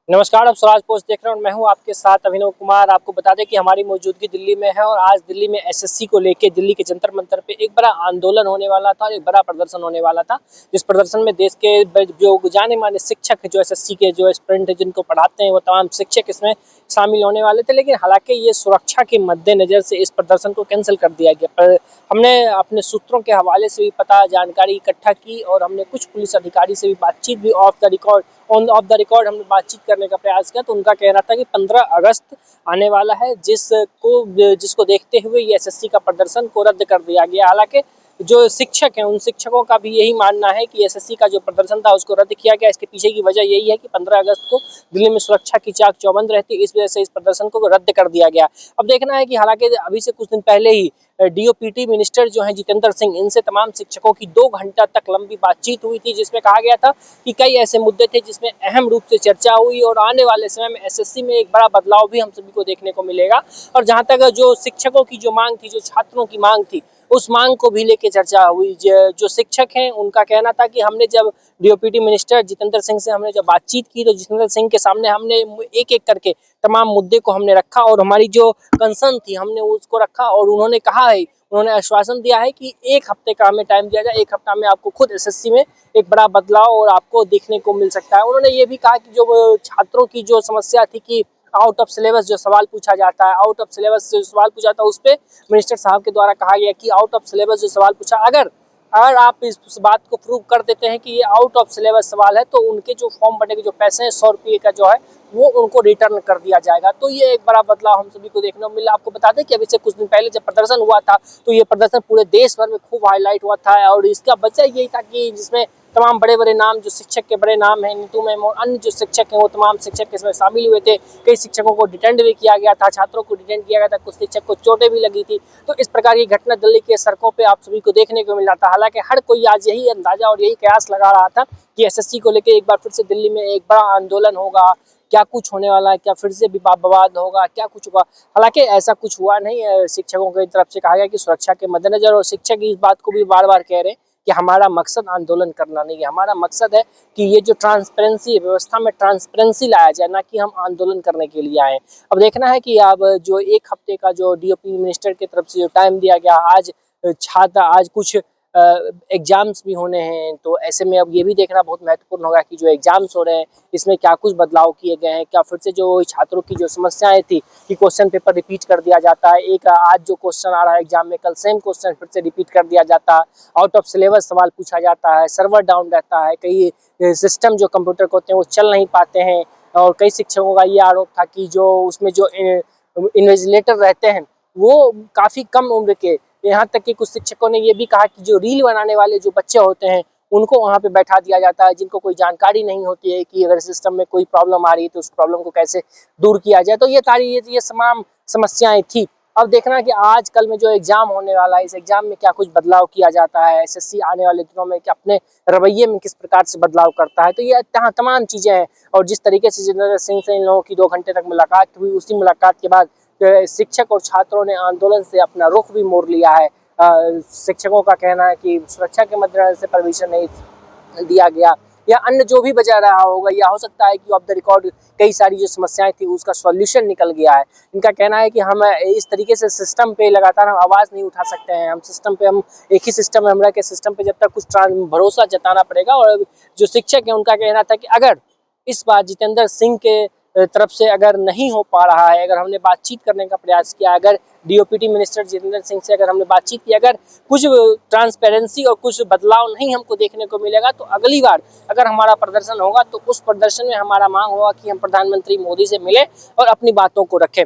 नमस्कार, आप स्वराज पोस्ट देख रहे हैं और मैं हूं आपके साथ अभिनव कुमार। आपको बता दें कि हमारी मौजूदगी दिल्ली में है और आज दिल्ली में एसएससी को लेके दिल्ली के जंतर मंतर पे एक बड़ा आंदोलन होने वाला था, एक बड़ा प्रदर्शन होने वाला था। जिस प्रदर्शन में देश के जो जाने माने शिक्षक है, जो एसएससी के जो एस्पिरेंट है, जिनको पढ़ाते हैं, वो तमाम शिक्षक इसमें शामिल होने वाले थे। लेकिन हालांकि ये सुरक्षा के मद्देनजर से इस प्रदर्शन को कैंसिल कर दिया गया। पर हमने अपने सूत्रों के हवाले से भी पता जानकारी इकट्ठा की और हमने कुछ पुलिस अधिकारी से भी बातचीत भी ऑफ द रिकॉर्ड हमने बातचीत करने का प्रयास किया। तो उनका कहना था कि 15 अगस्त आने वाला है, जिसको देखते हुए ये एसएससी का प्रदर्शन को रद्द कर दिया गया। हालांकि जो शिक्षक हैं, उन शिक्षकों का भी यही मानना है कि एसएससी का जो प्रदर्शन था उसको रद्द किया गया। इसके पीछे की वजह यही है कि 15 अगस्त को दिल्ली में सुरक्षा की चाक चौबंद रहती है, इस वजह से इस प्रदर्शन को रद्द कर दिया गया। अब देखना है कि हालांकि अभी से कुछ दिन पहले ही डीओपीटी मिनिस्टर जो है जितेंद्र सिंह, इनसे तमाम शिक्षकों की 2 घंटा तक लंबी बातचीत हुई थी, जिसमें कहा गया था कि कई ऐसे मुद्दे थे जिसमें अहम रूप से चर्चा हुई और आने वाले समय में एसएससी में एक बड़ा बदलाव भी हम सभी को देखने को मिलेगा। और जहां तक जो शिक्षकों की जो मांग थी, जो छात्रों की मांग थी, उस मांग को भी लेकर चर्चा हुई। जो शिक्षक हैं, उनका कहना था कि हमने जब डीओपीटी मिनिस्टर जितेंद्र सिंह से हमने जब बातचीत की, तो जितेंद्र सिंह के सामने हमने एक एक करके तमाम मुद्दे को हमने रखा और हमारी जो कंसर्न थी हमने उसको रखा। और उन्होंने आश्वासन दिया है कि 1 हफ्ते का हमें टाइम दिया जाए, 1 हफ्ता में आपको खुद एसएससी में एक बड़ा बदलाव और आपको देखने को मिल सकता है। उन्होंने ये भी कहा कि जो छात्रों की जो समस्या थी कि आउट ऑफ सिलेबस जो सवाल पूछा जाता है, आउट ऑफ सिलेबस जो सवाल पूछा जाता है, उस पे मिनिस्टर साहब के द्वारा कहा गया कि आउट ऑफ सिलेबस जो सवाल पूछा, अगर आप इस बात को प्रूव कर देते हैं कि ये आउट ऑफ सिलेबस सवाल है, तो उनके जो फॉर्म भरने के जो पैसे हैं 100 रुपये का जो है वो उनको रिटर्न कर दिया जाएगा। तो ये एक बड़ा बदलाव हम सभी को देखने को मिला। आपको बता दें कि अभी से कुछ दिन पहले जब प्रदर्शन हुआ था, तो ये प्रदर्शन पूरे देश भर में खूब हाईलाइट हुआ था और इसका वजह यही था कि जिसमें तमाम बड़े बड़े नाम, जो शिक्षक के बड़े नाम हैं, नीतू मैम और अन्य जो शिक्षक हैं, वो तमाम शिक्षक इसमें शामिल हुए थे। कई शिक्षकों को डिटेंड भी किया गया था, छात्रों को डिटेंड किया गया था, कुछ शिक्षक को चोटें भी लगी थी। तो इस प्रकार की घटना दिल्ली के सड़कों पे आप सभी को देखने को मिल रहा था। हालांकि हर कोई आज यही अंदाजा और यही कयास लगा रहा था कि एसएससी को लेकर एक बार फिर से दिल्ली में एक बड़ा आंदोलन होगा, क्या कुछ होने वाला है, क्या फिर से विवाद होगा, क्या कुछ होगा। हालांकि ऐसा कुछ हुआ नहीं है। शिक्षकों की तरफ से कहा गया कि सुरक्षा के मद्देनजर, और शिक्षक इस बात को भी बार बार कह रहे हैं कि हमारा मकसद आंदोलन करना नहीं है, हमारा मकसद है कि ये जो ट्रांसपेरेंसी व्यवस्था में ट्रांसपेरेंसी लाया जाए, ना कि हम आंदोलन करने के लिए आए। अब देखना है कि अब जो 1 हफ्ते का जो डीओपी मिनिस्टर की तरफ से जो टाइम दिया गया, आज कुछ एग्जाम्स भी होने हैं, तो ऐसे में अब ये भी देखना बहुत महत्वपूर्ण होगा कि जो एग्जाम्स हो रहे हैं इसमें क्या कुछ बदलाव किए गए हैं। क्या फिर से जो छात्रों की जो समस्याएं थी कि क्वेश्चन पेपर रिपीट कर दिया जाता है, एक आज जो क्वेश्चन आ रहा है एग्जाम में, कल सेम क्वेश्चन फिर से रिपीट कर दिया जाता है, आउट ऑफ सिलेबस सवाल पूछा जाता है, सर्वर डाउन रहता है, कई सिस्टम जो कंप्यूटर के होते हैं वो चल नहीं पाते हैं। और कई शिक्षकों का ये आरोप था कि जो उसमें जो इन्विजिलेटर रहते हैं वो काफ़ी कम उम्र के, यहाँ तक कि कुछ शिक्षकों ने ये भी कहा कि जो रील बनाने वाले जो बच्चे होते हैं उनको वहाँ पे बैठा दिया जाता है, जिनको कोई जानकारी नहीं होती है कि अगर सिस्टम में कोई प्रॉब्लम आ रही है तो उस प्रॉब्लम को कैसे दूर किया जाए। तो ये तमाम समस्याएं थी। अब देखना कि आज कल में जो एग्जाम होने वाला है, इस एग्जाम में क्या कुछ बदलाव किया जाता है, एसएससी आने वाले दिनों में क्या अपने रवैये में किस प्रकार से बदलाव करता है। तो ये तमाम चीजें हैं। और जिस तरीके से जितेंद्र सिंह से इन लोगों की 2 घंटे तक मुलाकात हुई, उसी मुलाकात के बाद शिक्षक और छात्रों ने आंदोलन से अपना रुख भी मोड़ लिया है। शिक्षकों का कहना है कि सुरक्षा के मद्देनजर से परमिशन नहीं दिया गया, या अन्य जो भी वजह रहा होगा, या हो सकता है कि ऑफ द रिकॉर्ड कई सारी जो समस्याएं थी उसका सॉल्यूशन निकल गया है। इनका कहना है कि हम इस तरीके से सिस्टम पे लगातार हम आवाज़ नहीं उठा सकते हैं। हम एक ही सिस्टम में, हम रह के सिस्टम पे जब तक कुछ भरोसा जताना पड़ेगा। और जो शिक्षक है उनका कहना था कि अगर इस बार जितेंद्र सिंह के तरफ से अगर नहीं हो पा रहा है, अगर हमने बातचीत करने का प्रयास किया, अगर डीओपीटी मिनिस्टर जितेंद्र सिंह से अगर हमने बातचीत की, अगर कुछ ट्रांसपेरेंसी और कुछ बदलाव नहीं हमको देखने को मिलेगा, तो अगली बार अगर हमारा प्रदर्शन होगा तो उस प्रदर्शन में हमारा मांग होगा कि हम प्रधानमंत्री मोदी से मिले और अपनी बातों को रखें।